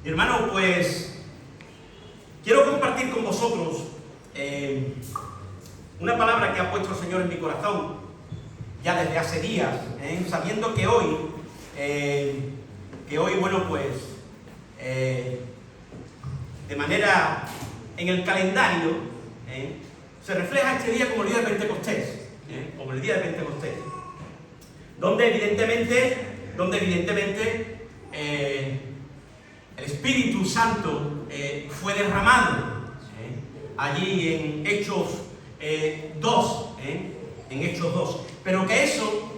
Hermano, pues quiero compartir con vosotros una palabra que ha puesto el Señor en mi corazón ya desde hace días, sabiendo que hoy, bueno, pues de manera en el calendario se refleja este día como el día de Pentecostés, como el día de Pentecostés, donde evidentemente el Espíritu Santo fue derramado allí en Hechos 2, en Hechos 2, pero que eso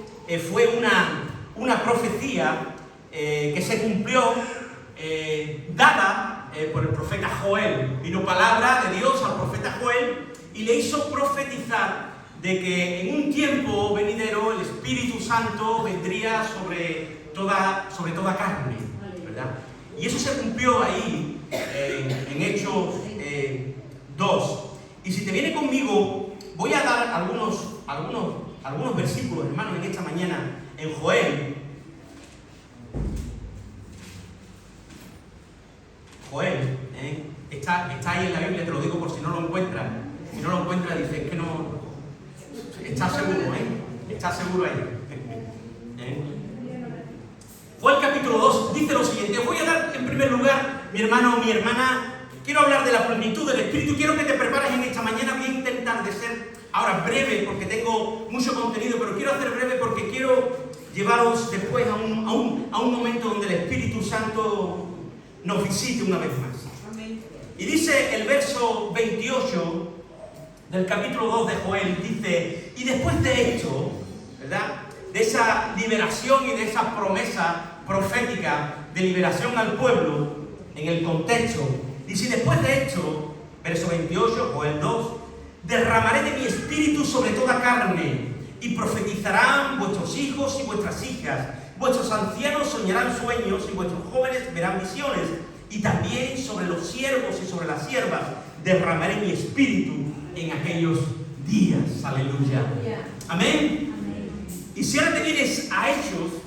fue una profecía que se cumplió dada por el profeta Joel. Vino palabra de Dios al profeta Joel y le hizo profetizar de que en un tiempo venidero el Espíritu Santo vendría sobre toda carne, ¿verdad? Y eso se cumplió ahí en Hechos 2. Y si te viene conmigo, voy a dar algunos versículos, hermanos, en esta mañana en Joel. Joel, está ahí en la Biblia, te lo digo por si no lo encuentras. Si no lo encuentras, dices que no. Estás seguro, Estás seguro ahí. Joel capítulo 2 dice lo siguiente. Voy a dar en primer lugar, mi hermano o mi hermana, quiero hablar de la plenitud del Espíritu. Quiero que te prepares en esta mañana. Voy a intentar de ser ahora breve porque tengo mucho contenido, pero quiero hacer breve porque quiero llevaros después a un momento donde el Espíritu Santo nos visite una vez más. Y dice el verso 28 del capítulo 2 de Joel, dice: y después de esto, ¿verdad?, de esa liberación y de esa promesa profética de liberación al pueblo, en el contexto, dice: y después de esto, verso 28, Joel 2, derramaré de mi espíritu sobre toda carne, y profetizarán vuestros hijos y vuestras hijas, vuestros ancianos soñarán sueños, y vuestros jóvenes verán visiones, y también sobre los siervos y sobre las siervas derramaré mi espíritu en aquellos días. Aleluya. Amén. Y si ahora te vienes a Hechos,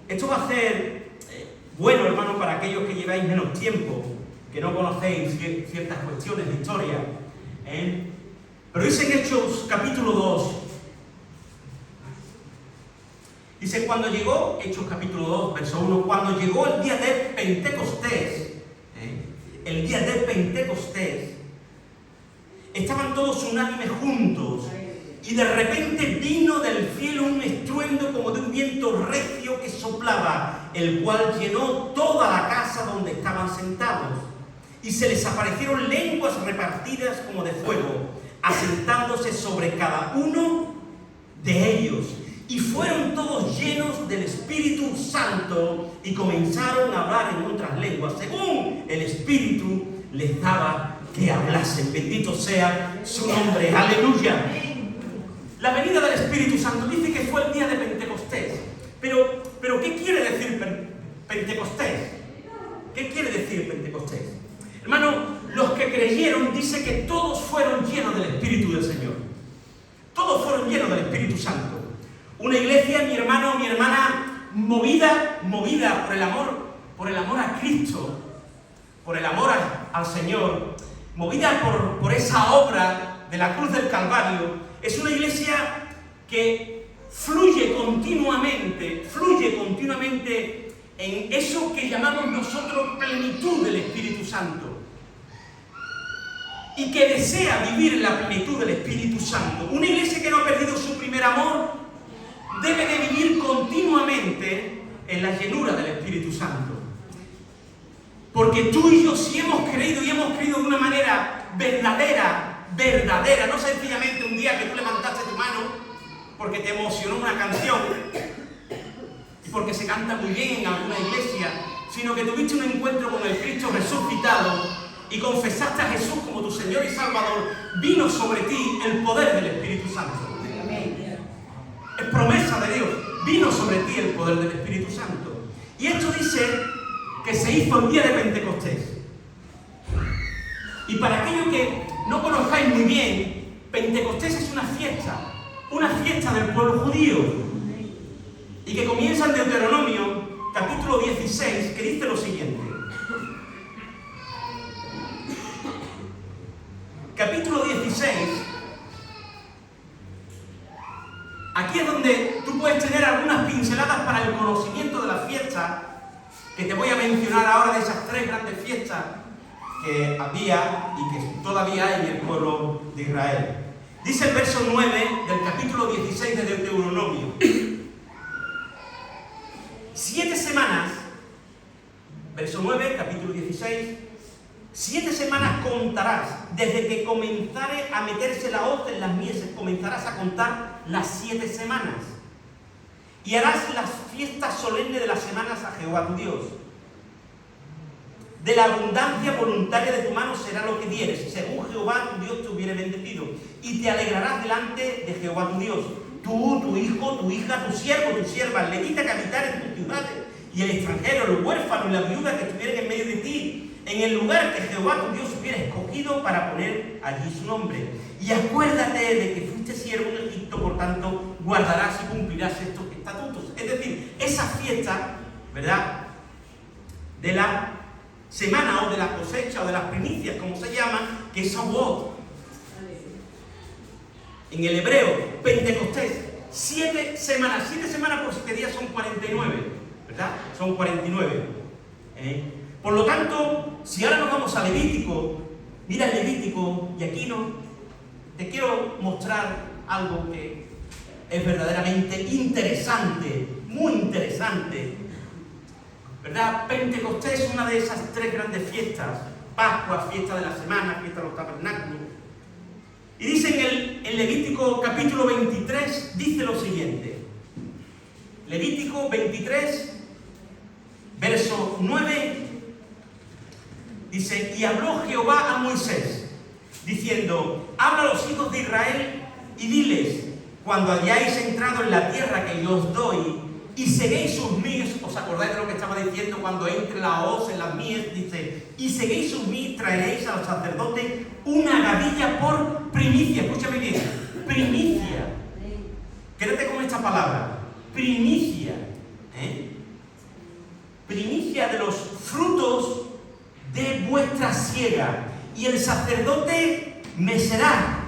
esto va a ser bueno, hermano, para aquellos que lleváis menos tiempo, que no conocéis ciertas cuestiones de historia. Pero dice en Hechos capítulo 2, dice: cuando llegó, Hechos capítulo 2, verso 1, cuando llegó el día de Pentecostés, el día de Pentecostés, estaban todos unánimes juntos, y de repente vino del cielo un estruendo como de un viento recio que soplaba, el cual llenó toda la casa donde estaban sentados. Y se les aparecieron lenguas repartidas como de fuego, asentándose sobre cada uno de ellos. Y fueron todos llenos del Espíritu Santo y comenzaron a hablar en otras lenguas, según el Espíritu les daba que hablasen. Bendito sea su nombre. Aleluya. La venida del Espíritu Santo dice que fue el día de Pentecostés. Pero ¿qué quiere decir Pentecostés? ¿Qué quiere decir Pentecostés? Hermano, los que creyeron dice que todos fueron llenos del Espíritu del Señor. Todos fueron llenos del Espíritu Santo. Una iglesia, mi hermano, mi hermana, movida por el amor a Cristo, por el amor al Señor, movida por esa obra de la cruz del Calvario. Es una iglesia que fluye continuamente en eso que llamamos nosotros plenitud del Espíritu Santo. Y que desea vivir en la plenitud del Espíritu Santo. Una iglesia que no ha perdido su primer amor debe de vivir continuamente en la llenura del Espíritu Santo. Porque tú y yo, si hemos creído de una manera verdadera, no sencillamente un día que tú levantaste tu mano porque te emocionó una canción y porque se canta muy bien en alguna iglesia, sino que tuviste un encuentro con el Cristo resucitado y confesaste a Jesús como tu Señor y Salvador, vino sobre ti el poder del Espíritu Santo. Es promesa de Dios, vino sobre ti el poder del Espíritu Santo. Y esto dice que se hizo el día de Pentecostés. Y para aquellos que no conozcáis muy bien, Pentecostés es una fiesta del pueblo judío, y que comienza en Deuteronomio capítulo 16, que dice lo siguiente: capítulo 16, aquí es donde tú puedes tener algunas pinceladas para el conocimiento de las fiestas, que te voy a mencionar ahora, de esas 3 grandes fiestas que había y que todavía hay en el pueblo de Israel. Dice el verso 9 del capítulo 16 de Deuteronomio: 7 semanas, verso 9, capítulo 16, 7 semanas contarás, desde que comenzare a meterse la hoz en las mieses, comenzarás a contar las 7 semanas. Y harás las fiestas solemnes de las semanas a Jehová tu Dios. De la abundancia voluntaria de tu mano será lo que dieres, según Jehová tu Dios te hubiere bendecido. Y te alegrarás delante de Jehová tu Dios, tú, tu hijo, tu hija, tu siervo, tu sierva, el levita que habitar en tus ciudades, y el extranjero, el huérfano y la viuda que estuvieran en medio de ti, en el lugar que Jehová tu Dios hubiera escogido para poner allí su nombre. Y acuérdate de que fuiste siervo en Egipto, por tanto guardarás y cumplirás estos estatutos. Es decir, esa fiesta, ¿verdad?, de la semana o de la cosecha o de las primicias, como se llama, que es Shavuot. En el hebreo, Pentecostés, 7 semanas. 7 semanas por 7 días son 49, ¿verdad? Son 49. Por lo tanto, si ahora nos vamos a Levítico, mira el Levítico, y aquí te quiero mostrar algo que es verdaderamente interesante, muy interesante, ¿verdad? Pentecostés es una de esas 3 grandes fiestas: Pascua, fiesta de la semana, fiesta de los tabernáculos. Y dice en Levítico capítulo 23, dice lo siguiente. Levítico 23, verso 9, dice: y habló Jehová a Moisés, diciendo: habla a los hijos de Israel y diles, cuando hayáis entrado en la tierra que yo os doy, y seguéis sus mies. ¿Os acordáis de lo que estaba diciendo cuando entre la hoz en las mies? Dice: y seguéis sus mies, traeréis al sacerdote una gavilla por primicia. Escúchame bien, primicia. Quédate con esta palabra, primicia. Primicia de los frutos de vuestra siega. Y el sacerdote mecerá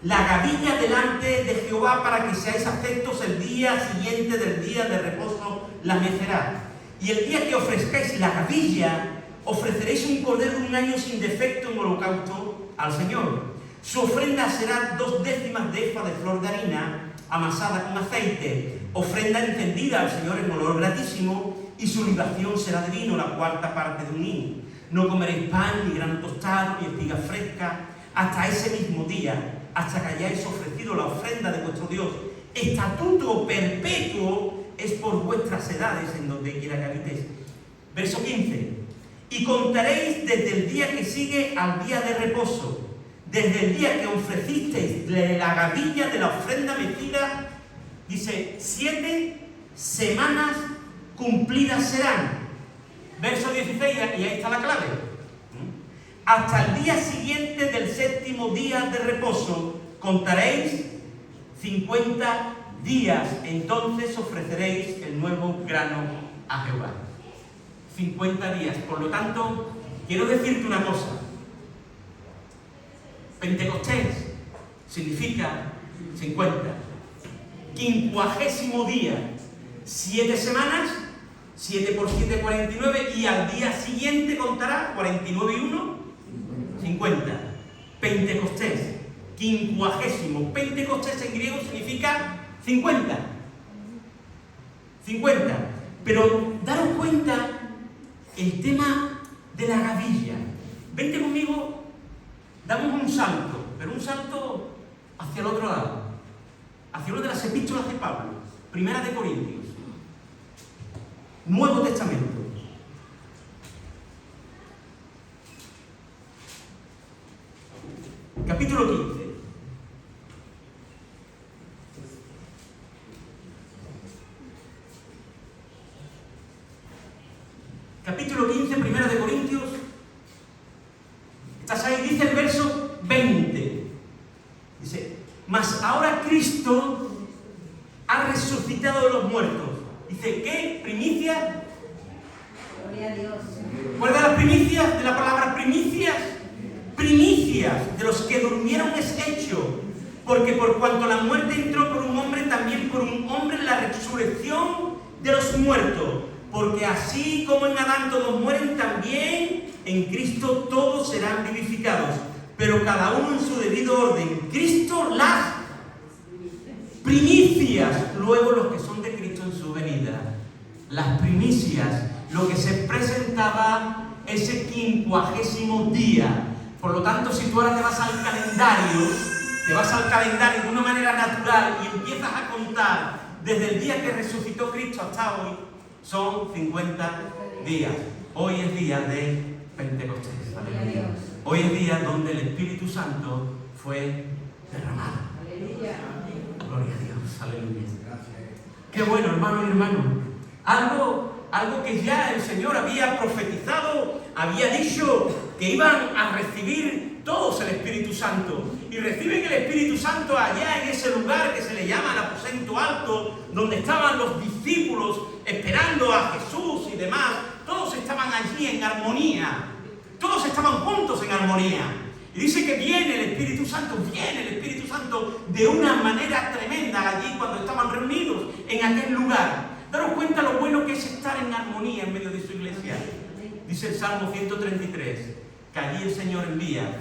la gavilla delante de Jehová para que seáis aceptos el día siguiente del día de reposo, la mecerá. Y el día que ofrezcáis la gavilla, ofreceréis un cordero de 1 año sin defecto en holocausto al Señor. Su ofrenda será 2 décimas de efa de flor de harina amasada con aceite, ofrenda encendida al Señor en olor gratísimo, y su libación será de vino, la 4ª parte de un hin. No comeréis pan, ni grano tostado, ni espiga fresca, hasta ese mismo día, hasta que hayáis ofrecido la ofrenda de vuestro Dios. Estatuto perpetuo es por vuestras edades, en donde quiera que habitéis. Verso 15. Y contaréis desde el día que sigue al día de reposo, desde el día que ofrecisteis la gavilla de la ofrenda mecida, dice: 7 semanas cumplidas serán. Verso 16, y ahí está la clave. Hasta el día siguiente del 7º día de reposo contaréis 50 días, entonces ofreceréis el nuevo grano a Jehová. 50 días. Por lo tanto, quiero decirte una cosa. Pentecostés significa 50. 50º día, 7 semanas, 7 por 7, 49, y al día siguiente contará 49 y 1, 50. Pentecostés, 50º. Pentecostés en griego significa 50. 50. Pero daros cuenta el tema de la gavilla. Vente conmigo, damos un salto, pero un salto hacia el otro lado, hacia una de las epístolas de Pablo, 1 de Corintios, Nuevo Testamento. Capítulo 15. Capítulo 15, 1 de Corintios. ¿Estás ahí? Dice el verso 20. Dice: mas ahora Cristo ha resucitado de los muertos. Dice, ¿qué? ¿Primicia? Gloria a Dios. ¿Cuál de las primicias? De la palabra primicias. Primicia. primicias, de los que durmieron es hecho, porque por cuanto la muerte entró por un hombre, también por un hombre la resurrección de los muertos, porque así como en Adán todos mueren, también en Cristo todos serán vivificados, pero cada uno en su debido orden. Cristo las primicias, luego los que son de Cristo en su venida. Las primicias, lo que se presentaba ese 50º día. Por lo tanto, si tú ahora te vas al calendario de una manera natural y empiezas a contar desde el día que resucitó Cristo hasta hoy, son 50 días. Hoy es día de Pentecostés. Aleluya. Hoy es día donde el Espíritu Santo fue derramado. Aleluya. Gloria a Dios. Aleluya. Qué bueno, hermano y hermano. Algo que ya el Señor había profetizado, había dicho que iban a recibir todos el Espíritu Santo. Y reciben el Espíritu Santo allá en ese lugar que se le llama el aposento alto, donde estaban los discípulos esperando a Jesús y demás. Todos estaban allí en armonía. Todos estaban juntos en armonía. Y dice que viene el Espíritu Santo de una manera tremenda allí cuando estaban reunidos en aquel lugar. Daros cuenta lo bueno que es estar en armonía en medio de su iglesia. Dice el Salmo 133, que allí el Señor envía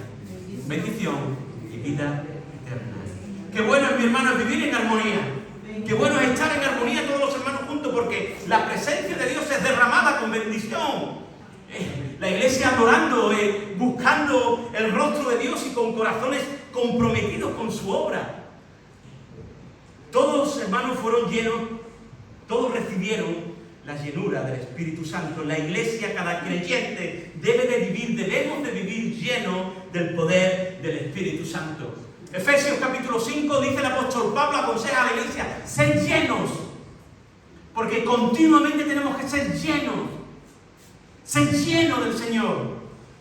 bendición y vida eterna. Qué bueno es, mi hermano, vivir en armonía. Qué bueno es estar en armonía todos los hermanos juntos, porque la presencia de Dios es derramada con bendición. La iglesia adorando, buscando el rostro de Dios y con corazones comprometidos con su obra. Todos, hermanos, fueron llenos, todos recibieron la llenura del Espíritu Santo. La iglesia, cada creyente debemos de vivir lleno del poder del Espíritu Santo. Efesios capítulo 5 dice el apóstol Pablo, aconseja a la iglesia: sed llenos, porque continuamente tenemos que ser llenos. Sed lleno del Señor.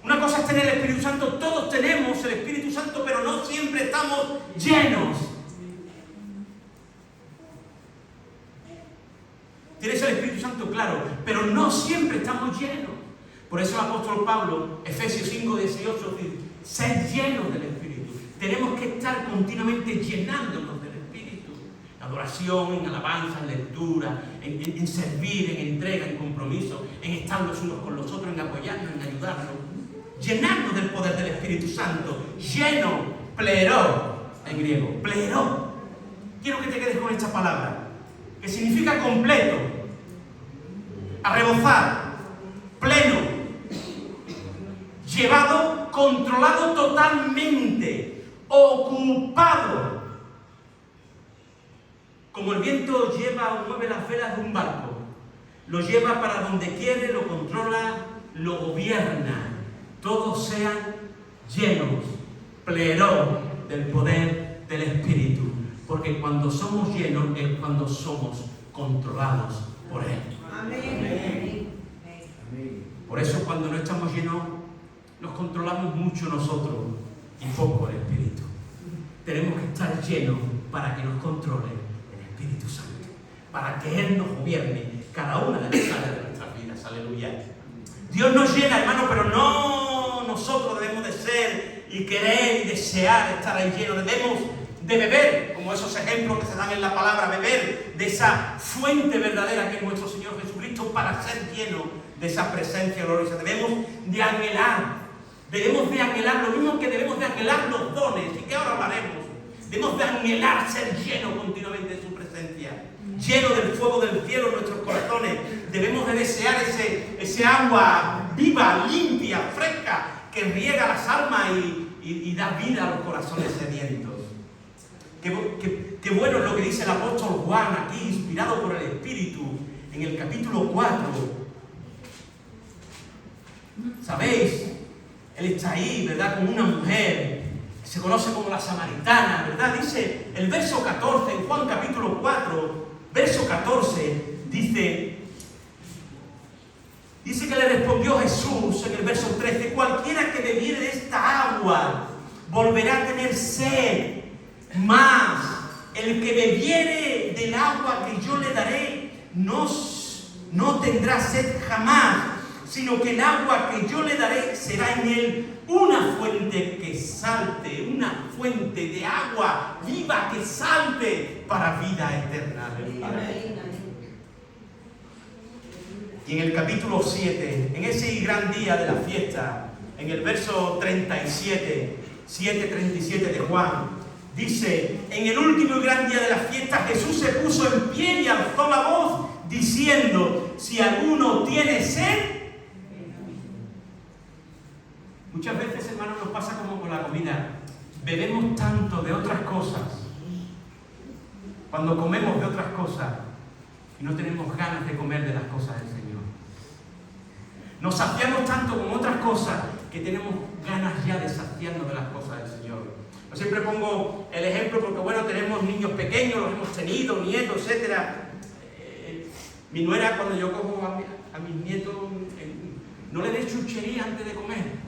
Una cosa es tener el Espíritu Santo, todos tenemos el Espíritu Santo, pero no siempre estamos llenos. Tienes el Espíritu Santo, claro, pero no siempre estamos llenos. Por eso el apóstol Pablo, Efesios 5, 18, dice: sed llenos del Espíritu. Tenemos que estar continuamente llenándonos del Espíritu. En adoración, en alabanza, en lectura, en servir, en entrega, en compromiso, en estar los unos con los otros, en apoyarnos, en ayudarnos. Llenarnos del poder del Espíritu Santo. Lleno, pleró, en griego, pleró. Quiero que te quedes con esta palabra, que significa completo, a rebosar, pleno, llevado, controlado totalmente, ocupado. Como el viento lleva o mueve las velas de un barco, lo lleva para donde quiere, lo controla, lo gobierna. Todos sean llenos, pleró, del poder del Espíritu. Porque cuando somos llenos es cuando somos controlados por Él. Amén. Por eso cuando no estamos llenos, nos controlamos mucho nosotros y poco el Espíritu. Tenemos que estar llenos para que nos controle el Espíritu Santo, para que Él nos gobierne cada una de las áreas de nuestras vidas. Aleluya. Dios nos llena, hermano, pero no nosotros debemos de ser y querer y desear estar ahí llenos. Debemos de beber, como esos ejemplos que se dan en la palabra, beber de esa fuente verdadera que es nuestro Señor Jesucristo, para ser llenos de esa presencia gloriosa. Debemos de anhelar lo mismo que debemos de anhelar los dones, y que ahora hablaremos. Debemos de anhelar ser llenos continuamente de su presencia, lleno del fuego del cielo en nuestros corazones. Debemos de desear ese agua viva, limpia, fresca, que riega las almas y da vida a los corazones sedientos. Qué bueno es lo que dice el apóstol Juan aquí, inspirado por el Espíritu, en el capítulo 4. ¿Sabéis? Él está ahí, ¿verdad? Con una mujer que se conoce como la samaritana, ¿verdad? Dice el verso 14, en Juan capítulo 4, verso 14, dice que le respondió Jesús en el verso 13: cualquiera que bebiere de esta agua volverá a tener sed. Mas el que bebiere del agua que yo le daré no tendrá sed jamás, sino que el agua que yo le daré será en él una fuente que salte, una fuente de agua viva que salte para vida eterna. Y en el capítulo 7, en ese gran día de la fiesta, en el verso 37, 7:37 de Juan, dice: en el último y gran día de la fiesta, Jesús se puso en pie y alzó la voz, diciendo: si alguno tiene sed. Muchas veces, hermanos, nos pasa como con la comida. Bebemos tanto de otras cosas, cuando comemos de otras cosas, y no tenemos ganas de comer de las cosas del Señor. Nos saciamos tanto con otras cosas que tenemos ganas ya de saciarnos de las cosas del Señor. Yo siempre pongo el ejemplo porque, bueno, tenemos niños pequeños, los hemos tenido, nietos, etc. Mi nuera, cuando yo cojo a mis nietos, no le dé chuchería antes de comer.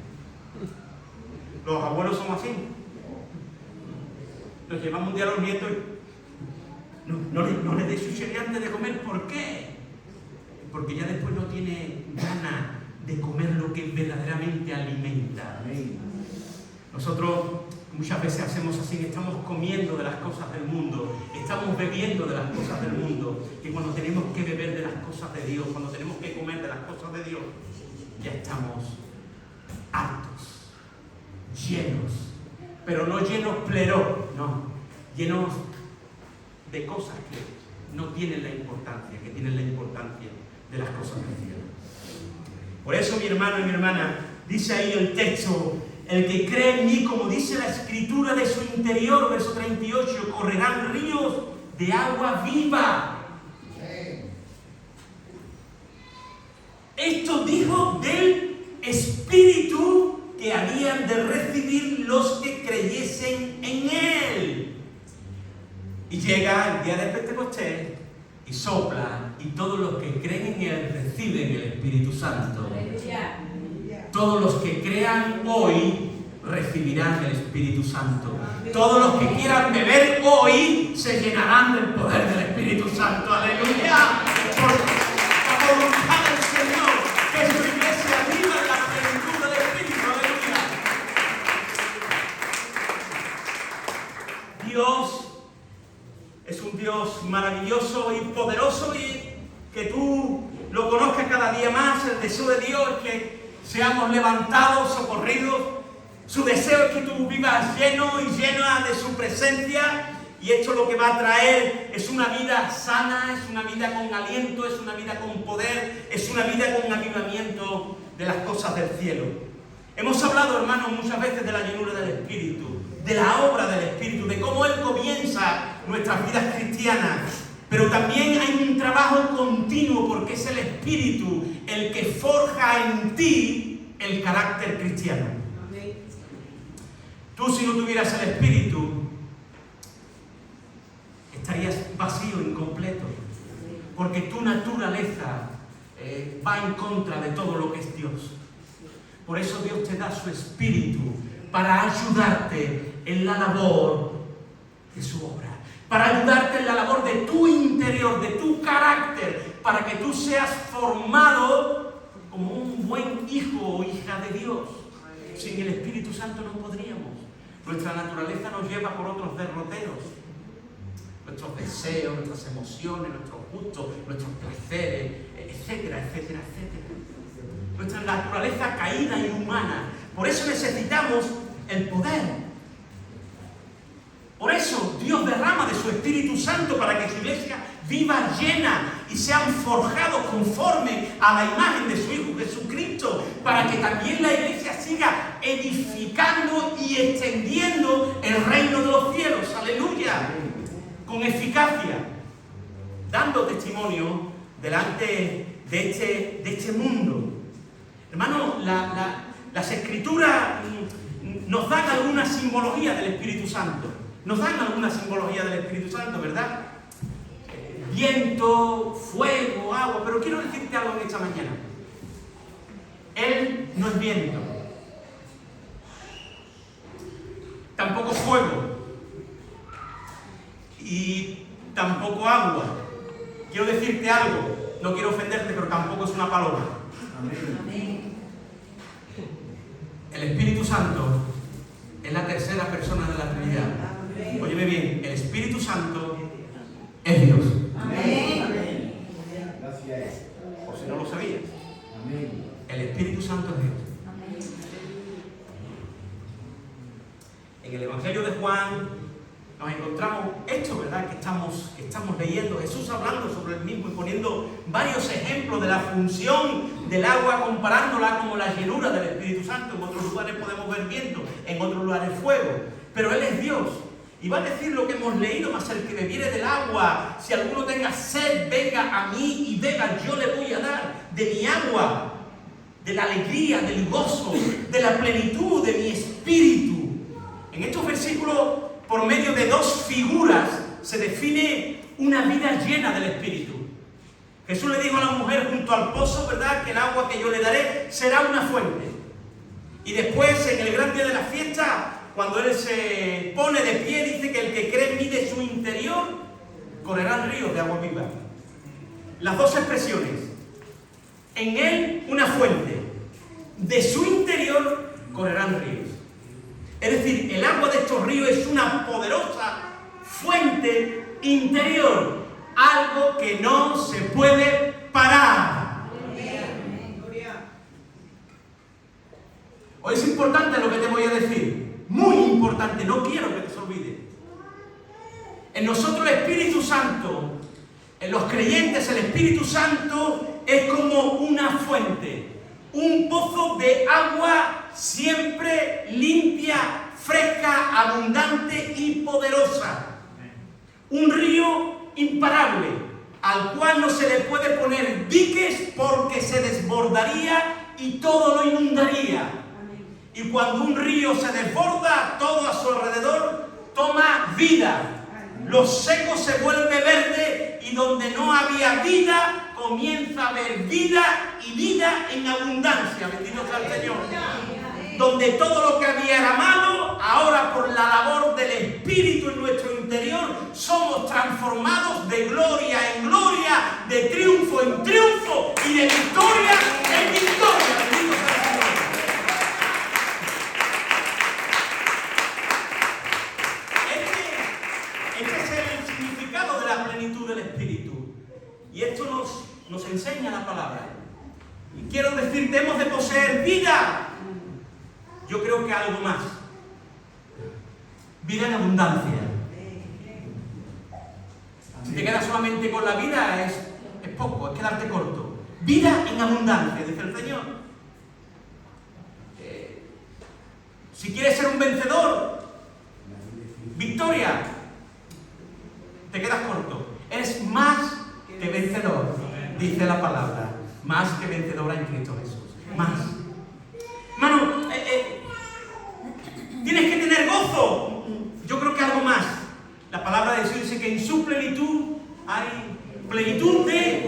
Los abuelos son así. Nos llevamos un día a los nietos y no le dé chuchería antes de comer. ¿Por qué? Porque ya después no tiene ganas de comer lo que verdaderamente alimenta. Nosotros muchas veces hacemos así, estamos comiendo de las cosas del mundo, estamos bebiendo de las cosas del mundo, y cuando tenemos que beber de las cosas de Dios, cuando tenemos que comer de las cosas de Dios, ya estamos hartos, llenos, pero no llenos plero, no, llenos de cosas que no tienen la importancia, que tienen la importancia de las cosas del cielo. Por eso, mi hermano y mi hermana, dice ahí el texto: el que cree en mí, como dice la Escritura, de su interior, verso 38, correrán ríos de agua viva. Esto dijo del Espíritu que habían de recibir los que creyesen en Él. Y llega el día de Pentecostés y sopla, y todos los que creen en Él reciben el Espíritu Santo. Todos los que crean hoy recibirán el Espíritu Santo. Todos los que quieran beber hoy se llenarán del poder del Espíritu Santo. ¡Aleluya! Por la voluntad del Señor, que su iglesia viva en la plenitud del Espíritu. ¡Aleluya! Dios es un Dios maravilloso y poderoso, y que tú lo conozcas cada día más. El deseo de Dios es que seamos levantados, socorridos. Su deseo es que tú vivas lleno y llena de su presencia, y esto lo que va a traer es una vida sana, es una vida con aliento, es una vida con poder, es una vida con avivamiento de las cosas del cielo. Hemos hablado, hermanos, muchas veces de la llenura del Espíritu, de la obra del Espíritu, de cómo Él comienza nuestras vidas cristianas. Pero también hay un trabajo continuo, porque es el Espíritu el que forja en ti el carácter cristiano. Tú, si no tuvieras el Espíritu, estarías vacío, incompleto, porque tu naturaleza va en contra de todo lo que es Dios. Por eso Dios te da su Espíritu para ayudarte en la labor de su obra, para ayudarte en la labor de tu interior, de tu carácter, para que tú seas formado como un buen hijo o hija de Dios. Sin el Espíritu Santo no podríamos. Nuestra naturaleza nos lleva por otros derroteros. Nuestros deseos, nuestras emociones, nuestros gustos, nuestros placeres, etcétera, etcétera, etcétera. Nuestra naturaleza caída y humana. Por eso necesitamos el poder. Por eso Dios derrama de su Espíritu Santo para que su iglesia viva llena y sean forjados conforme a la imagen de su Hijo Jesucristo, para que también la iglesia siga edificando y extendiendo el reino de los cielos. ¡Aleluya! Con eficacia, dando testimonio delante de este mundo. Hermano, las Escrituras nos dan alguna simbología del Espíritu Santo. Nos dan alguna simbología del Espíritu Santo, ¿verdad? Viento, fuego, agua. Pero quiero decirte algo en esta mañana. Él no es viento, tampoco fuego, y tampoco agua. Quiero decirte algo, no quiero ofenderte, pero tampoco es una paloma. El Espíritu Santo es la tercera persona de la Trinidad. Óyeme bien, el Espíritu Santo es Dios. Por si no lo sabías. El Espíritu Santo es Dios. En el Evangelio de Juan nos encontramos esto, ¿verdad? Que estamos leyendo. Jesús hablando sobre el mismo y poniendo varios ejemplos de la función del agua, comparándola como la llenura del Espíritu Santo. En otros lugares podemos ver viento, en otros lugares fuego. Pero Él es Dios. Y va a decir lo que hemos leído, mas el que bebiere del agua, si alguno tenga sed, venga a mí y beba, yo le voy a dar de mi agua, de la alegría, del gozo, de la plenitud de mi espíritu. En estos versículos, por medio de dos figuras, se define una vida llena del Espíritu. Jesús le dijo a la mujer junto al pozo, ¿verdad?, que el agua que yo le daré será una fuente. Y después, en el gran día de la fiesta, cuando Él se pone de pie, dice que el que cree en mí de su interior, correrán ríos de agua viva. Las dos expresiones. En Él, una fuente. De su interior, correrán ríos. Es decir, el agua de estos ríos es una poderosa fuente interior, algo que no se puede parar. Hoy es importante lo que te voy a decir, muy importante, no quiero que te se olvide. En nosotros el Espíritu Santo, en los creyentes el Espíritu Santo es como una fuente, un pozo de agua siempre limpia, fresca, abundante y poderosa. Un río imparable, al cual no se le puede poner diques porque se desbordaría y todo lo inundaría. Y cuando un río se desborda, todo a su alrededor toma vida. Lo seco se vuelve verde y donde no había vida, comienza a haber vida y vida en abundancia. Bendito sea el Señor. Donde todo lo que había era malo, ahora por la labor del Espíritu en nuestro interior, somos transformados de gloria en gloria, de triunfo en triunfo y de victoria en victoria. Bendito sea el Señor. Este es el significado de la plenitud del Espíritu. Y esto nos enseña la palabra. Y quiero decirte, hemos de poseer vida. Yo creo que algo más. Vida en abundancia. Si te quedas solamente con la vida es poco, es quedarte corto. Vida en abundancia, dice el Señor. Si quieres ser un vencedor, victoria, te quedas corto. Eres más que vencedor, dice la palabra. Más que vencedora en Cristo Jesús. Más. Hermano, tienes que tener gozo. Yo creo que algo más. La palabra de Dios dice que en su plenitud hay plenitud de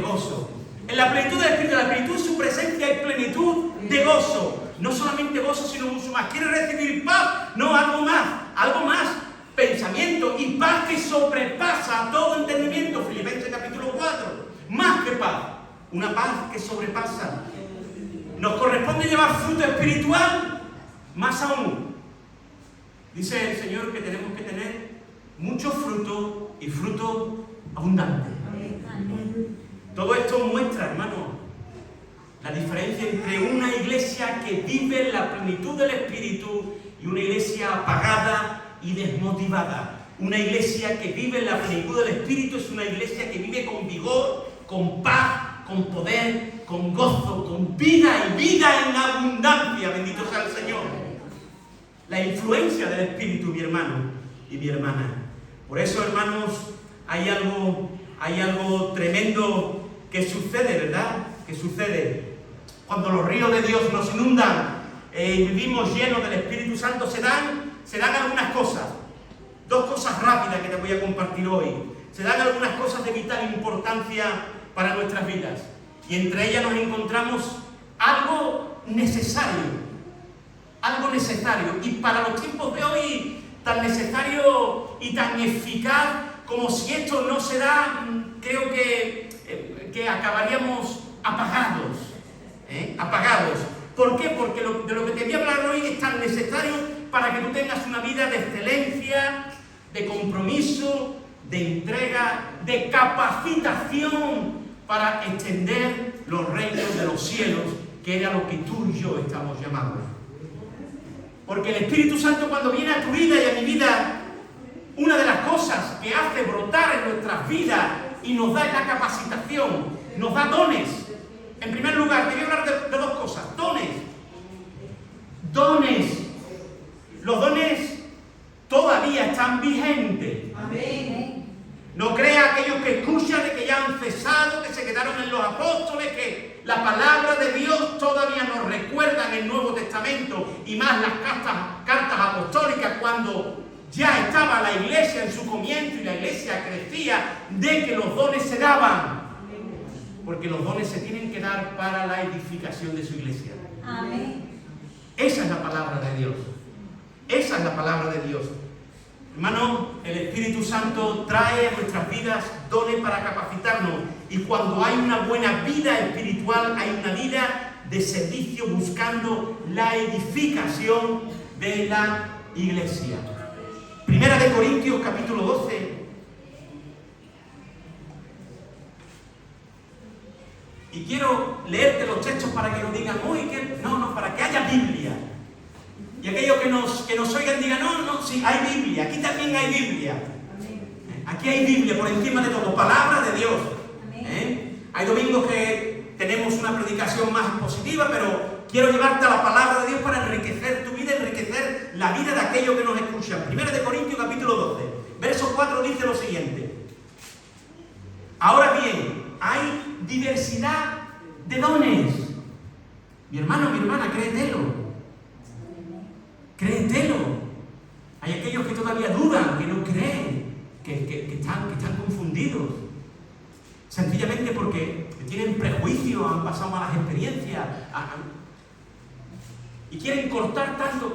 gozo. En la plenitud del Espíritu, en la plenitud de su presencia hay plenitud de gozo. No solamente gozo, sino mucho más. ¿Quieres recibir paz? No, algo más. Algo más. Pensamiento y paz que sobrepasa todo entendimiento. Filipenses capítulo 4. Más que paz. Una paz que sobrepasa. Nos corresponde llevar fruto espiritual, más aún. Dice el Señor que tenemos que tener mucho fruto y fruto abundante. Todo esto muestra, hermano, la diferencia entre una iglesia que vive la plenitud del Espíritu y una iglesia apagada y desmotivada. Una iglesia que vive la plenitud del Espíritu es una iglesia que vive con vigor, con paz, con poder, con gozo, con vida y vida en abundancia. Bendito sea el Señor. La influencia del Espíritu, mi hermano y mi hermana. Por eso, hermanos, hay algo tremendo que sucede, ¿verdad? Que sucede cuando los ríos de Dios nos inundan y vivimos llenos del Espíritu Santo. Se dan algunas cosas. Dos cosas rápidas que te voy a compartir hoy. Se dan algunas cosas de vital importancia para nuestras vidas. Y entre ellas nos encontramos algo necesario. Algo necesario. Y para los tiempos de hoy, tan necesario y tan eficaz, como si esto no se da, creo que acabaríamos apagados. apagados. ¿Por qué? Porque de lo que te voy a hablar hoy es tan necesario para que tú tengas una vida de excelencia, de compromiso, de entrega, de capacitación para extender los reinos de los cielos, que era lo que tú y yo estamos llamados. Porque el Espíritu Santo, cuando viene a tu vida y a mi vida, una de las cosas que hace brotar en nuestras vidas y nos da la capacitación, nos da dones. En primer lugar, te voy a hablar de dos cosas. Dones. Los dones todavía están vigentes. Amén. No crea aquellos que escuchan de que ya han cesado, que se quedaron en los apóstoles, que la palabra de Dios todavía nos recuerda en el Nuevo Testamento y más las cartas apostólicas, cuando ya estaba la iglesia en su comienzo y la iglesia crecía, de que los dones se daban. Porque los dones se tienen que dar para la edificación de su iglesia. Amén. Esa es la palabra de Dios. Esa es la palabra de Dios. Hermano, el Espíritu Santo trae a nuestras vidas dones para capacitarnos. Y cuando hay una buena vida espiritual, hay una vida de servicio buscando la edificación de la iglesia. Primera de Corintios, capítulo 12. Y quiero leerte los textos para que nos digan, para que haya Biblia. Y aquellos que nos oigan digan, sí, hay Biblia, aquí también hay Biblia. Aquí hay Biblia por encima de todo, palabra de Dios. Hay domingos que tenemos una predicación más positiva, pero quiero llevarte a la palabra de Dios para enriquecer tu vida, enriquecer la vida de aquellos que nos escuchan. Primera de Corintios, capítulo 12, verso 4 dice lo siguiente. Ahora bien, hay diversidad de dones. Mi hermano, mi hermana, créetelo. Créetelo. Hay aquellos que todavía dudan, que no creen, que están confundidos. Sencillamente porque tienen prejuicios, han pasado malas experiencias y quieren cortar tanto,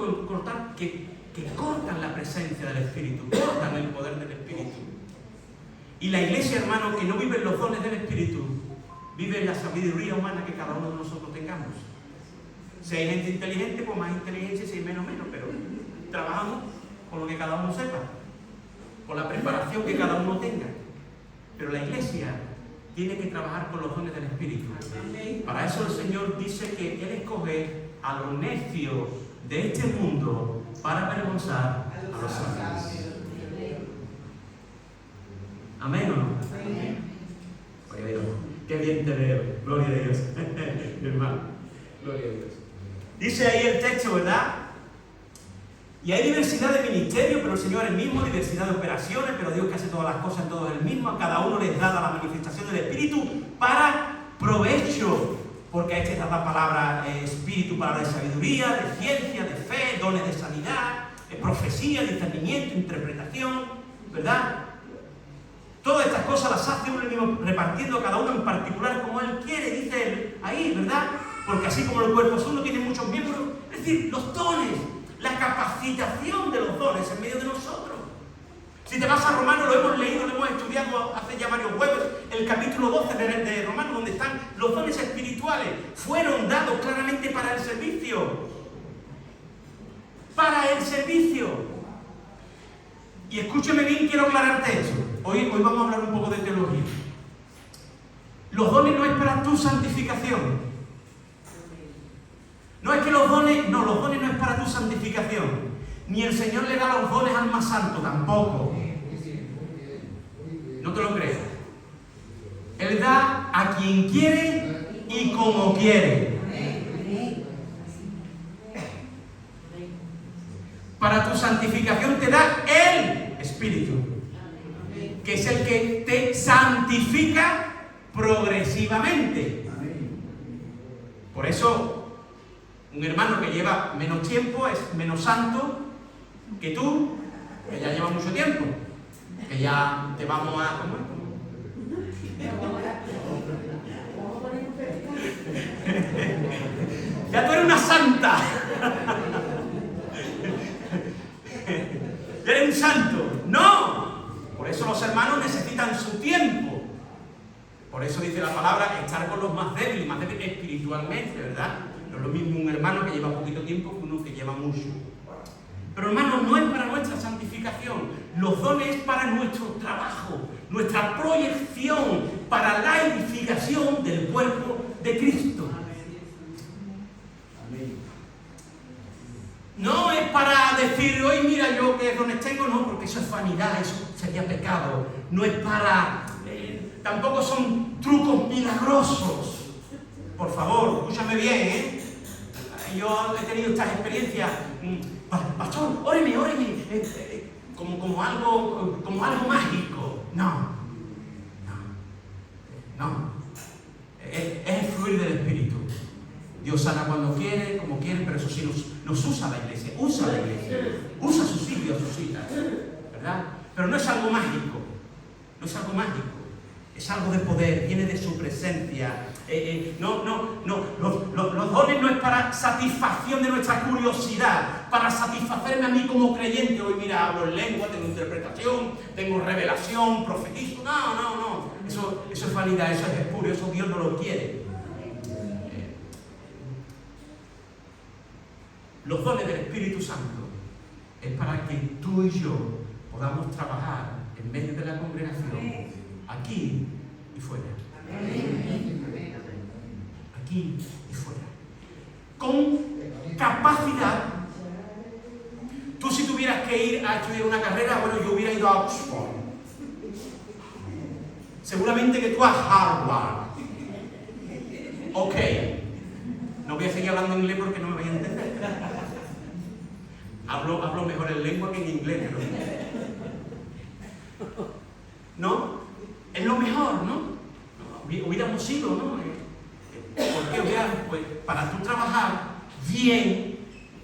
que cortan la presencia del Espíritu, cortan el poder del Espíritu. Y la iglesia, hermano, que no vive en los dones del Espíritu, vive en la sabiduría humana que cada uno de nosotros tengamos. Si hay gente inteligente, pues más inteligencia, si hay menos, pero trabajamos con lo que cada uno sepa, con la preparación que cada uno tenga. Pero la iglesia tiene que trabajar con los dones del Espíritu. Para eso el Señor dice que Él escoge a los necios de este mundo para avergonzar a los sabios. ¿Amén o no? Oye, Dios, qué bien te veo. Gloria a Dios. Mi hermano, gloria a Dios. Dice ahí el texto, ¿verdad? Y hay diversidad de ministerios, pero el Señor es el mismo, diversidad de operaciones, pero Dios que hace todas las cosas, todo es el mismo. A cada uno les da la manifestación del Espíritu para provecho, porque a este da la palabra espíritu para de sabiduría, de ciencia, de fe, dones de sanidad, de profecía, discernimiento, interpretación, ¿verdad? Todas estas cosas las hace uno mismo, repartiendo cada uno en particular como Él quiere, dice Él ahí, ¿verdad? Porque así como el cuerpo es uno, tiene muchos miembros, es decir, los dones, la capacitación de los dones en medio de nosotros. Si te vas a Romanos, lo hemos leído, lo hemos estudiado hace ya varios jueves, el capítulo 12 de Romanos, donde están los dones espirituales, fueron dados claramente para el servicio. Para el servicio. Y escúchame bien, quiero aclararte eso. Hoy vamos a hablar un poco de teología. Los dones no es para tu santificación. No es que los dones no es para tu santificación. Ni el Señor le da los dones al más santo, tampoco. No te lo creas. Él da a quien quiere y como quiere. Para tu santificación te da el Espíritu, que es el que te santifica progresivamente. Por eso, un hermano que lleva menos tiempo es menos santo que tú, que ya lleva mucho tiempo, que ya te vamos a... Ya tú eres una santa. ¿Eres un santo? No. Por eso los hermanos necesitan su tiempo. Por eso dice la palabra, estar con los más débiles espiritualmente, ¿verdad? No es lo mismo un hermano que lleva poquito tiempo que uno que lleva mucho. Pero hermanos, no es para nuestra santificación. Los dones es para nuestro trabajo, nuestra proyección, para la edificación del cuerpo de Cristo. No es para decir, hoy mira yo que dones tengo, no, porque eso es vanidad, eso sería pecado. No es para... tampoco son trucos milagrosos. Por favor, escúchame bien, ¿eh? Yo he tenido estas experiencias. Pastor, óreme, como algo mágico. No. Es el fluir del Espíritu. Dios sana cuando quiere, como quiere, pero eso sí nos usa la iglesia, usa a sus hijos y a sus hijas, ¿verdad? Pero no es algo mágico, es algo de poder, viene de su presencia. Los dones no es para satisfacción de nuestra curiosidad, para satisfacerme a mí como creyente. Hoy mira, hablo en lengua, tengo interpretación, tengo revelación, profetizo. No. Eso es vanidad, eso es espurio, eso Dios no lo quiere. Los dones del Espíritu Santo es para que tú y yo podamos trabajar en medio de la congregación, aquí y fuera. Aquí y fuera. Con capacidad. Tú si tuvieras que ir a estudiar una carrera, bueno, yo hubiera ido a Oxford. Seguramente que tú a Harvard. Ok. No voy a seguir hablando en inglés porque no me voy a entender. Hablo mejor en lengua que en inglés, ¿no? Es lo mejor, ¿no? Hubiéramos ido, ¿no? Porque pues, para tú trabajar bien,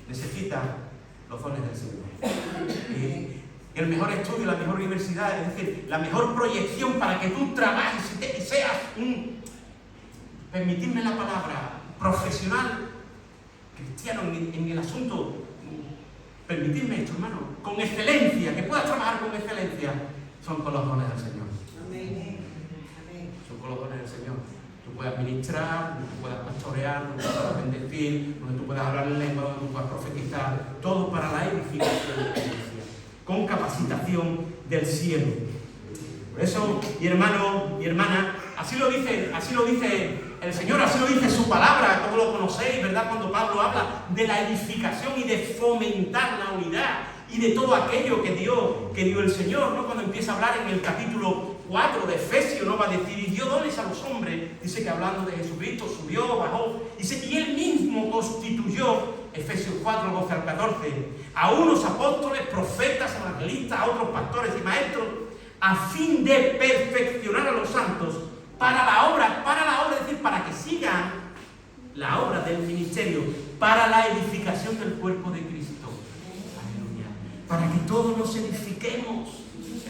necesitas los dones del Señor. El mejor estudio, la mejor universidad, es decir, la mejor proyección para que tú trabajes y seas permitidme la palabra, profesional, cristiano en el asunto. Permitidme esto, hermano, con excelencia, que puedas trabajar con excelencia, son con los dones del Señor. Amén. Son con los dones del Señor. Tú puedes administrar, tú puedes pastorear, tú puedes bendecir, donde tú puedas hablar en lengua, donde tú puedas profetizar, todo para la edificación de la iglesia, con capacitación del cielo. Por eso, mi hermano, mi hermana, así lo dice el Señor, así lo dice su palabra, todos lo conocéis, ¿verdad? Cuando Pablo habla de la edificación y de fomentar la unidad y de todo aquello que dio el Señor, ¿no? Cuando empieza a hablar en el capítulo 4 de Efesios, ¿no? Va a decir, y dio dones a los hombres, dice que hablando de Jesucristo, subió, bajó, dice, y él mismo constituyó, Efesios 4, 12 al 14, a unos apóstoles, profetas, evangelistas, a otros pastores y maestros, a fin de perfeccionar a los santos para la obra, es decir, para que sigan la obra del ministerio, para la edificación del cuerpo de Cristo. Aleluya. Para que todos nos edifiquemos,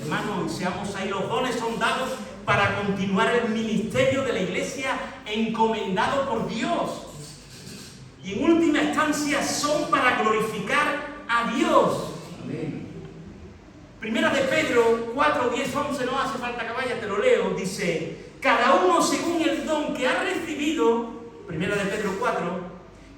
hermanos, seamos ahí. Los dones son dados para continuar el ministerio de la iglesia encomendado por Dios. Y en última instancia son para glorificar a Dios. Amén. Primera de Pedro 4, 10, 11, no hace falta que vaya, te lo leo, dice, cada uno según el don que ha recibido, Primera de Pedro 4,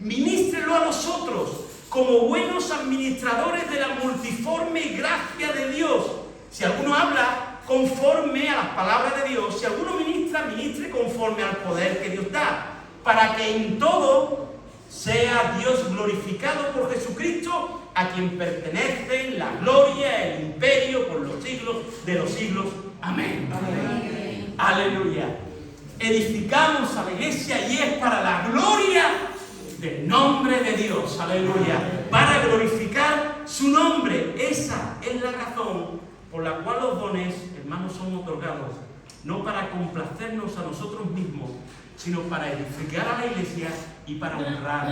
ministrelo a los otros como buenos administradores de la multiforme gracia de Dios. Si alguno habla conforme a las palabras de Dios, si alguno ministra, ministre conforme al poder que Dios da, para que en todo sea Dios glorificado por Jesucristo, a quien pertenece la gloria, el imperio por los siglos de los siglos. Amén. Amén. Aleluya. Edificamos a la iglesia y es para la gloria del nombre de Dios. Aleluya. Para glorificar su nombre. Esa es la razón por la cual los dones, hermanos, son otorgados. No para complacernos a nosotros mismos, sino para edificar a la iglesia y para honrar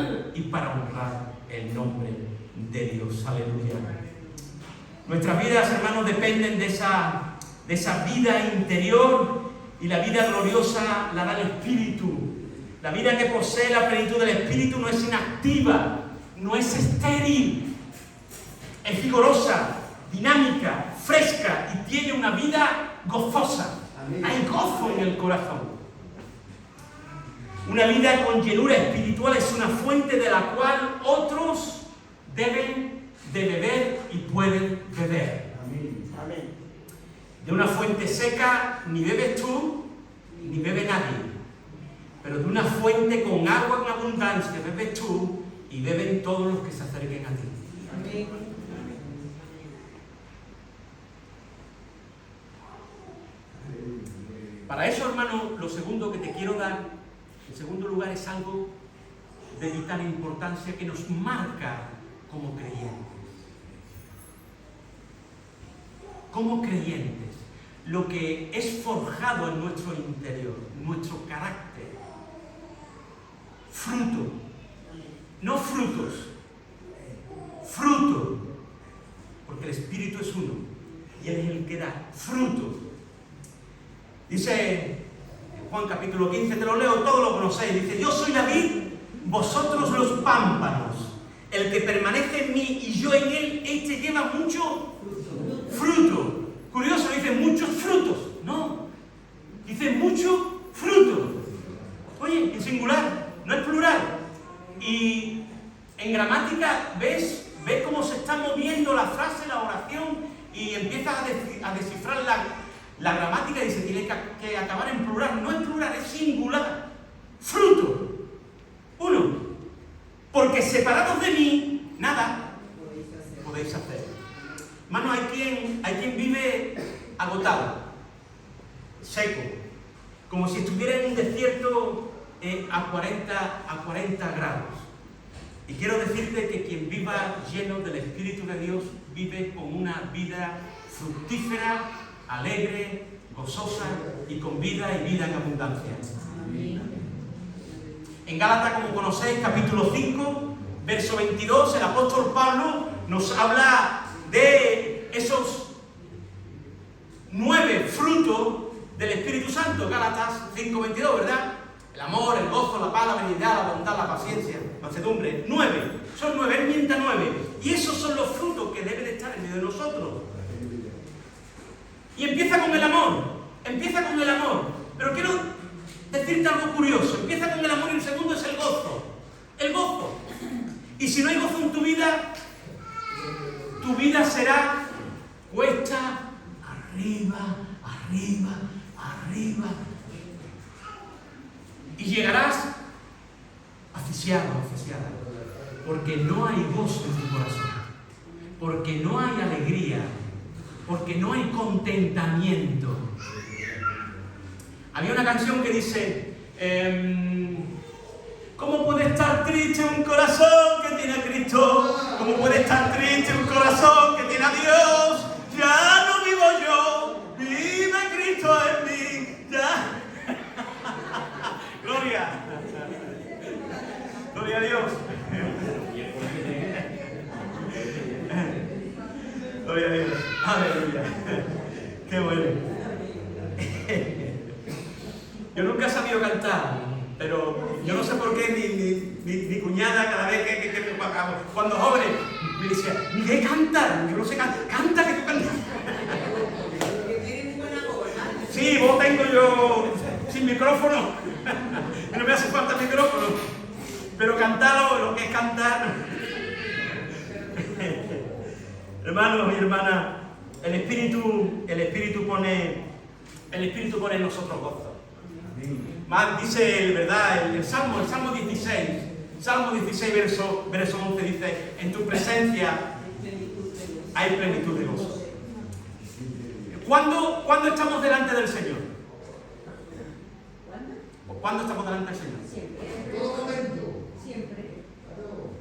el nombre de Dios. Aleluya. Nuestras vidas, hermanos, dependen de esa vida interior, y la vida gloriosa la da el Espíritu. La vida que posee la plenitud del Espíritu no es inactiva, no es estéril, es vigorosa, dinámica, fresca y tiene una vida gozosa. Hay gozo en el corazón. Una vida con llenura espiritual es una fuente de la cual otros deben de beber y pueden beber. Amén. De una fuente seca ni bebes tú, ni bebe nadie. Pero de una fuente con agua en abundancia bebes tú y beben todos los que se acerquen a ti. Amén. Para eso, hermano, lo segundo que te quiero dar, en segundo lugar, es algo de vital importancia que nos marca como creyentes. Como creyentes, lo que es forjado en nuestro interior, nuestro carácter, fruto, no frutos, fruto, porque el Espíritu es uno y Él es el que da fruto. Dice Juan capítulo 15, te lo leo, todos lo conocéis, dice: yo soy la vid, vosotros los pámpanos. El que permanece en mí y yo en él, este lleva mucho fruto. Curioso, dice muchos frutos. No, dice mucho fruto. Oye, en singular, no es plural. Y en gramática ves cómo se está moviendo la frase, la oración, y empiezas a descifrar la gramática y dice, tiene que acabar en plural. No es plural, es singular. Fruto. Uno. Porque separados de mí, nada podéis hacer. Hermano, hay quien vive agotado, seco, como si estuviera en un desierto a 40 grados. Y quiero decirte que quien viva lleno del Espíritu de Dios vive con una vida fructífera, alegre, gozosa y con vida y vida en abundancia. En Gálatas, como conocéis, capítulo 5, verso 22, el apóstol Pablo nos habla de esos 9 frutos del Espíritu Santo. Gálatas 5, 22, ¿verdad? El amor, el gozo, la paz, la benignidad, la bondad, la paciencia, la mansedumbre. 9, son 9, él mienta 9. Y esos son los frutos que deben de estar en medio de nosotros. Y empieza con el amor. Pero quiero decirte algo curioso. Empieza con el amor y el segundo es el gozo. El gozo. Y si no hay gozo en tu vida será cuesta arriba. Y llegarás asfixiado, asfixiada. Porque no hay gozo en tu corazón. Porque no hay alegría. Porque no hay contentamiento. Había una canción que dice: ¿cómo puede estar triste un corazón que tiene a Cristo? ¿Cómo puede estar triste un corazón que tiene a Dios? Ya no vivo yo, vive Cristo en mí. Ya. Gloria. Gloria a Dios. Gloria a Dios. Aleluya. Qué bueno. Yo nunca he sabido cantar, pero yo no sé por qué mi cuñada cada vez que cuando joven me decía, Miguel, canta. Yo no sé cantar. Canta que tú cantas. Sí, vos tengo yo sin micrófono. No me hace falta micrófono. Pero cantar lo que es cantar. Hermanos y hermanas, el Espíritu pone en nosotros gozo. Más dice, ¿verdad? El Salmo 16, verso 11 dice: en tu presencia hay plenitud de gozo. ¿Cuándo estamos delante del Señor? ¿Cuándo estamos delante del Señor? Siempre.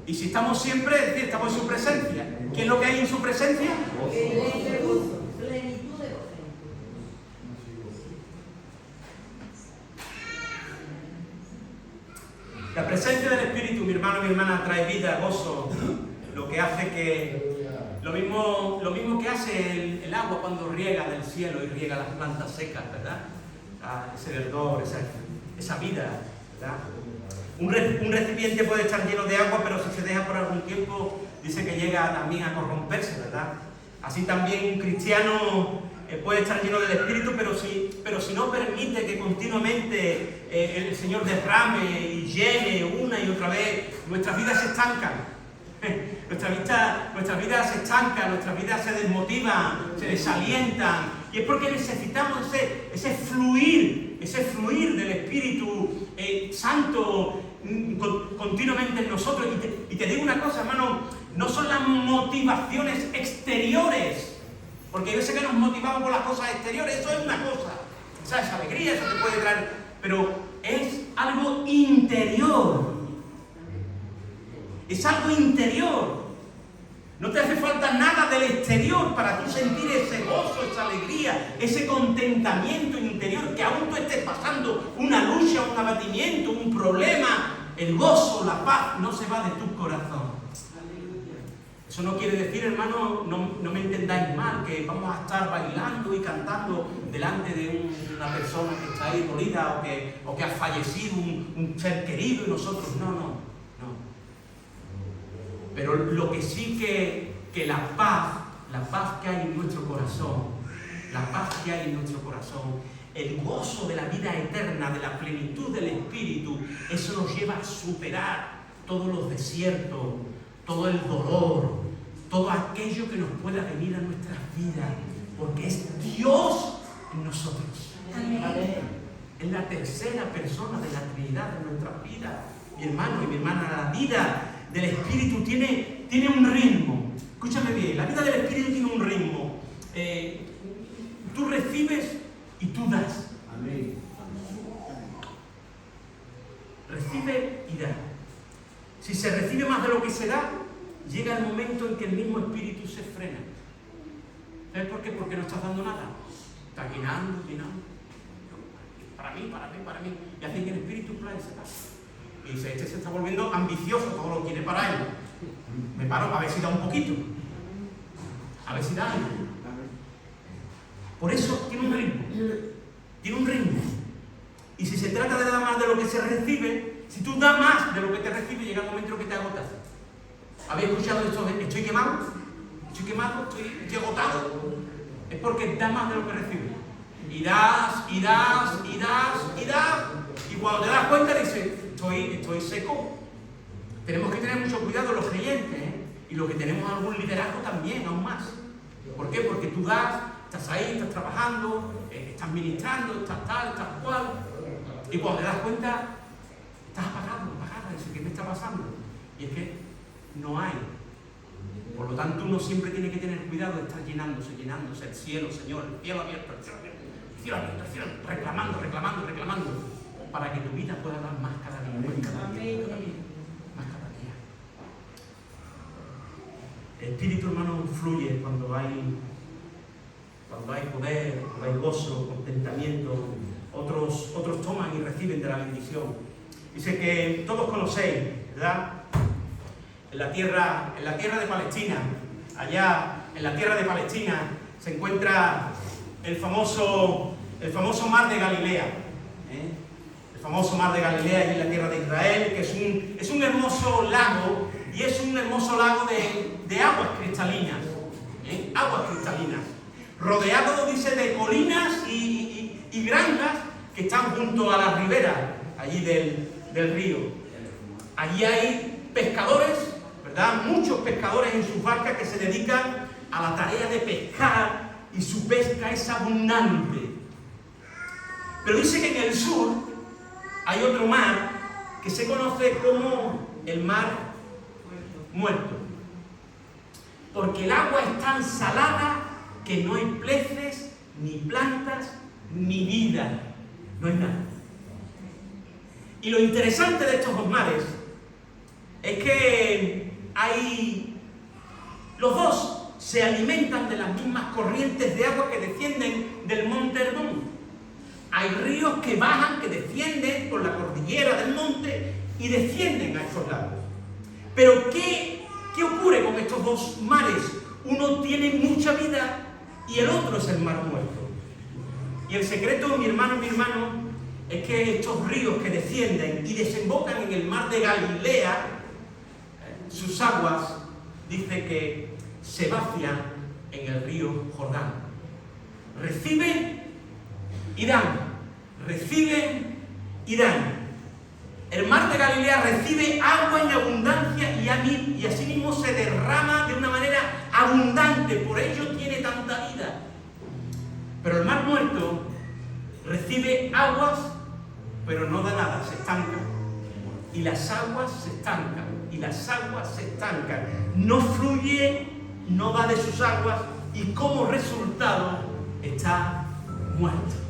Y si estamos siempre, es decir, estamos en su presencia. ¿Qué es lo que hay en su presencia? Plenitud de gozo. La presencia del Espíritu, mi hermano y mi hermana, trae vida, gozo. Lo que hace que... Lo mismo que hace el agua cuando riega del cielo y riega las plantas secas, ¿verdad? Ese verdor, esa vida, ¿verdad? Un recipiente puede estar lleno de agua, pero si se deja por algún tiempo, dice que llega también a corromperse, ¿verdad? Así también un cristiano puede estar lleno del Espíritu, pero si no permite que continuamente el Señor derrame y llene una y otra vez, nuestras vidas se estancan. Nuestras vidas se estancan, nuestras vidas se desmotivan, se desalientan. Y es porque necesitamos ese fluir del Espíritu Santo continuamente en nosotros. Y te digo una cosa, hermano, no son las motivaciones exteriores, porque yo sé que nos motivamos por las cosas exteriores, eso es una cosa, esa alegría, eso te puede traer, pero es algo interior. Es algo interior. No te hace falta nada del exterior para tú sentir ese gozo, esa alegría, ese contentamiento interior, que aún tú estés pasando una lucha, un abatimiento, un problema, el gozo, la paz no se va de tu corazón. Eso no quiere decir, hermano, no me entendáis mal, que vamos a estar bailando y cantando delante de una persona que está ahí dolida o que ha fallecido un ser querido y nosotros, no. Pero lo que sí que la paz que hay en nuestro corazón, el gozo de la vida eterna, de la plenitud del Espíritu, eso nos lleva a superar todos los desiertos, todo el dolor, todo aquello que nos pueda venir a nuestras vidas, porque es Dios en nosotros. Amén. Es la tercera persona de la Trinidad en nuestras vidas. Mi hermano y mi hermana, la vida del Espíritu tiene un ritmo. Escúchame bien, la vida del Espíritu tiene un ritmo. Tú recibes y tú das. Amén. Recibe y da. Si se recibe más de lo que se da, llega el momento en que el mismo Espíritu se frena. ¿Sabes por qué? Porque no estás dando nada. Estás llenando. Para mí. Y hace que el Espíritu se pasa. Y dice, este se está volviendo ambicioso, todo lo quiere para él. Me paro a ver si da un poquito. A ver si da algo. Por eso tiene un ritmo. Y si se trata de dar más de lo que se recibe, si tú das más de lo que te recibe, llega el momento en que te agotas. ¿Habéis escuchado esto de estoy quemado? Estoy agotado. Es porque da más de lo que recibe. Y das. Y cuando te das cuenta dices, estoy seco. Tenemos que tener mucho cuidado los creyentes, y los que tenemos algún liderazgo también, aún más. ¿Por qué? Porque tú das, estás ahí, estás trabajando, estás ministrando, estás tal, estás cual. Y cuando te das cuenta, estás apagado. Dices, ¿qué me está pasando? Y es que no hay. Por lo tanto, uno siempre tiene que tener cuidado de estar llenándose el cielo, Señor, el cielo abierto, reclamando, para que tu vida pueda dar más cada día, más cada día. El Espíritu, hermano, fluye cuando hay poder, cuando hay gozo, contentamiento. Otros toman y reciben de la bendición. Dice que todos conocéis, ¿verdad? En la tierra de Palestina, allá en la tierra de Palestina, se encuentra el famoso mar de Galilea. El famoso mar de Galilea, allí en la tierra de Israel, que es un hermoso lago, y es un hermoso lago de aguas cristalinas. Aguas cristalinas. Rodeado, dice, de colinas y granjas que están junto a la ribera allí del río. Allí hay pescadores, ¿verdad? Muchos pescadores en sus barcas que se dedican a la tarea de pescar, y su pesca es abundante. Pero dice que en el sur hay otro mar que se conoce como el mar muerto, porque el agua es tan salada que no hay peces, ni plantas, ni vida, no hay nada. Y lo interesante de estos dos mares es que los dos se alimentan de las mismas corrientes de agua que descienden del monte Hermón. Hay ríos que bajan, que descienden por la cordillera del monte y descienden a estos lagos. Pero ¿qué ocurre con estos dos mares? Uno tiene mucha vida y el otro es el mar muerto. Y el secreto, mi hermano, es que estos ríos que descienden y desembocan en el mar de Galilea, sus aguas, dice que se vacian en el río Jordán. reciben y dan. Reciben y dan. El mar de Galilea recibe agua en abundancia y asimismo se derrama de una manera abundante. Por ello tiene tanta vida. Pero el mar muerto recibe aguas, pero no da nada, se estanca. Y las aguas se estancan. Y las aguas se estancan. No fluye, no da de sus aguas y como resultado está muerto.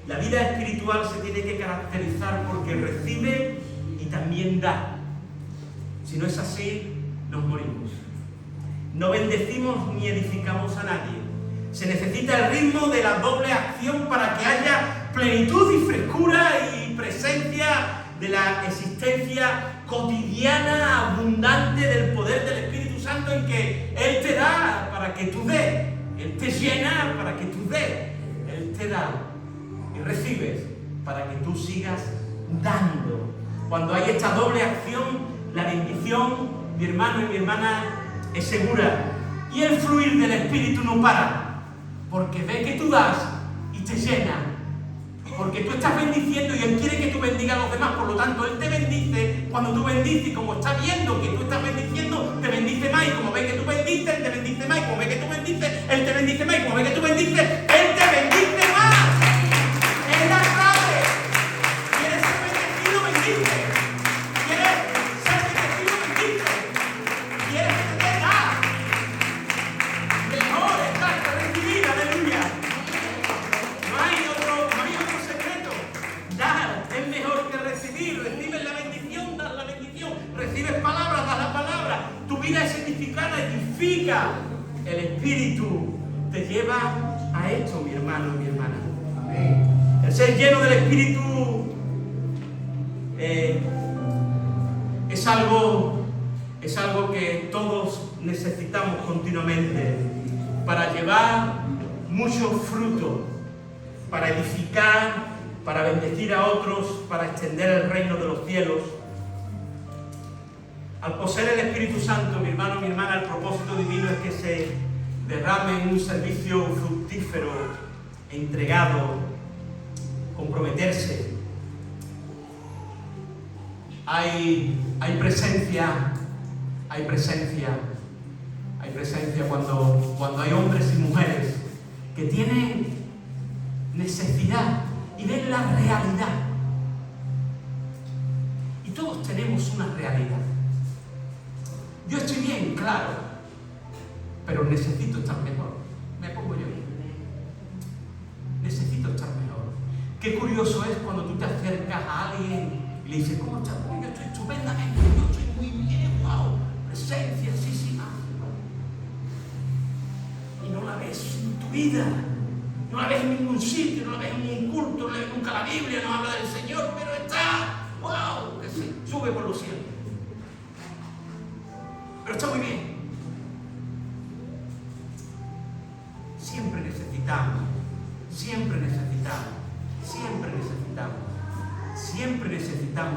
La vida espiritual se tiene que caracterizar porque recibe y también da. Si no es así, nos morimos. No bendecimos ni edificamos a nadie. Se necesita el ritmo de la doble acción para que haya plenitud y frescura y presencia de la existencia cotidiana, abundante del poder del Espíritu Santo en que Él te da para que tú des. Él te llena para que tú des. Él te da. Y recibes para que tú sigas dando. Cuando hay esta doble acción, la bendición, mi hermano y mi hermana, es segura. Y el fluir del Espíritu no para, porque ve que tú das y te llena. Porque tú estás bendiciendo y Él quiere que tú bendigas a los demás. Por lo tanto, Él te bendice cuando tú bendices. Y como está viendo que tú estás bendiciendo, te bendice más. Y como ve que tú bendices, Él te bendice más. Y como ve que tú bendices, Él te bendice más. Y como ve que tú bendices, Él te bendice más. Es la clave. ¿Quieres ser bendecido? Bendice. ¿Quieres ser bendecido? Bendice. ¿Quieres que te dé? Mejor es dar que recibir. Aleluya. No hay otro secreto. Dar es mejor que recibir. Recibes la bendición, das la bendición. Recibes palabras, das la palabra. Tu vida es edificada, edifica. El Espíritu te lleva a esto, mi hermano y mi hermana. Amén. El ser lleno del Espíritu es algo que todos necesitamos continuamente para llevar mucho fruto, para edificar, para bendecir a otros, para extender el reino de los cielos. Al poseer el Espíritu Santo, mi hermano, mi hermana, el propósito divino es que se derrame en un servicio fructífero, entregado, comprometerse. Hay presencia cuando hay hombres y mujeres que tienen necesidad y ven la realidad. Y todos tenemos una realidad. Yo estoy bien, claro, pero necesito estar mejor. Me pongo yo bien. Necesito estar mejor. Qué curioso es cuando tú te acercas a alguien y le dices, ¿cómo estás? Yo estoy estupendamente, yo estoy muy bien, wow, presenciasísima. Y no la ves en tu vida, no la ves en ningún sitio, no la ves en un culto, no lees nunca la Biblia, no habla del Señor, pero está, wow, que se sube por los cielos. Pero está muy bien. Siempre necesitamos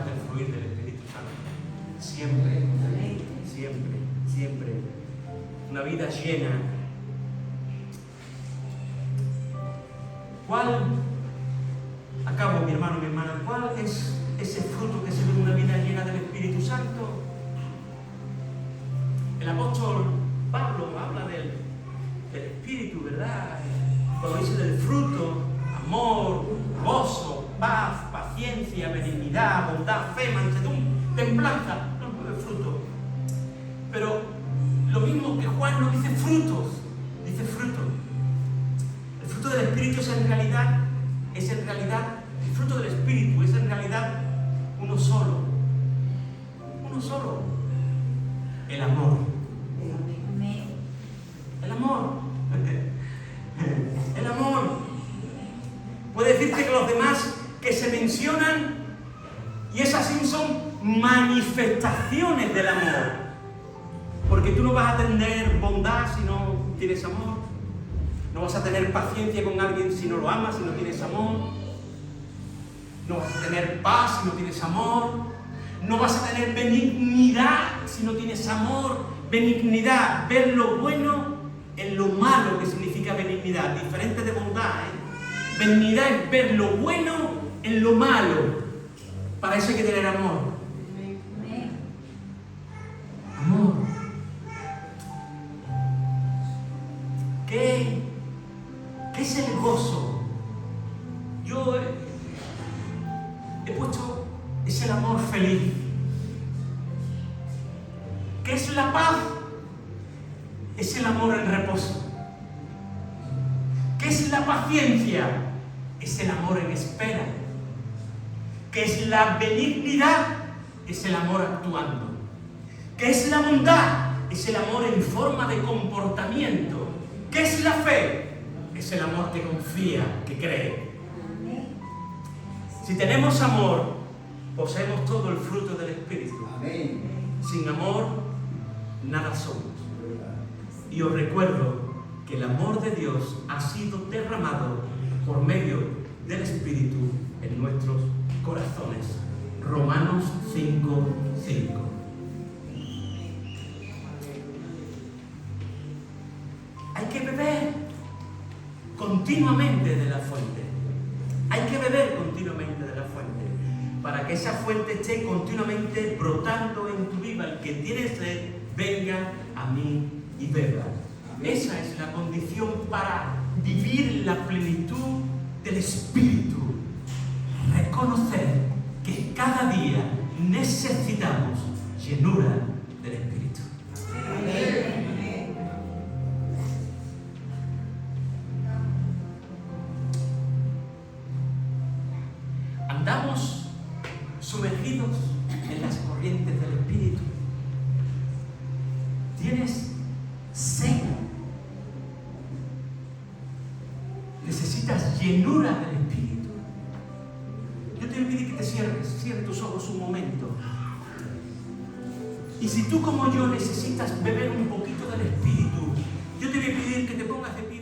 el fluir del Espíritu Santo. Siempre. Una vida llena. Acabo, mi hermano, mi hermana, ¿cuál es ese fruto que se ve en una vida llena del Espíritu Santo? El apóstol Pablo habla del Espíritu, ¿verdad? Cuando dice del fruto, amor, gozo, paz, paciencia, benignidad, bondad, fe, mansedumbre, templanza, no es fruto. Pero lo mismo que Juan no dice frutos, dice fruto. El fruto del Espíritu es en realidad, el fruto del Espíritu es en realidad uno solo. El amor. El amor. Puede decirte que los demás que se mencionan, y esas sí son manifestaciones del amor. Porque tú no vas a tener bondad si no tienes amor. No vas a tener paciencia con alguien si no lo amas, si no tienes amor. No vas a tener paz si no tienes amor. No vas a tener benignidad si no tienes amor. Benignidad, ver lo bueno en en lo malo que significa benignidad, diferente de bondad. Benignidad es ver lo bueno en lo malo. Para eso hay que tener amor. Amor. ¿Qué es el gozo? Yo he puesto, es el amor feliz. ¿Qué es la paz? Es el amor en reposo. ¿Qué es la paciencia? Es el amor en espera. ¿Qué es la benignidad? Es el amor actuando. ¿Qué es la bondad? Es el amor en forma de comportamiento. ¿Qué es la fe? Es el amor que confía, que cree. Si tenemos amor, poseemos todo el fruto del Espíritu. Sin amor, nada somos. Y os recuerdo que el amor de Dios ha sido derramado por medio del Espíritu en nuestros corazones. Romanos 5:5. Hay que beber continuamente de la fuente. Hay que beber continuamente de la fuente para que esa fuente esté continuamente brotando en tu vida. El que tiene sed, venga a mí y beba. Esa es la condición para vivir la plenitud del Espíritu. Reconocer que cada día necesitamos llenura del Espíritu. Amén. Andamos sumergidos en las corrientes del Espíritu. Tienes sed. Necesitas llenura del Espíritu. Yo te voy a pedir que te cierres tus ojos un momento. Y si tú como yo necesitas beber un poquito del Espíritu, yo te voy a pedir que te pongas de pie.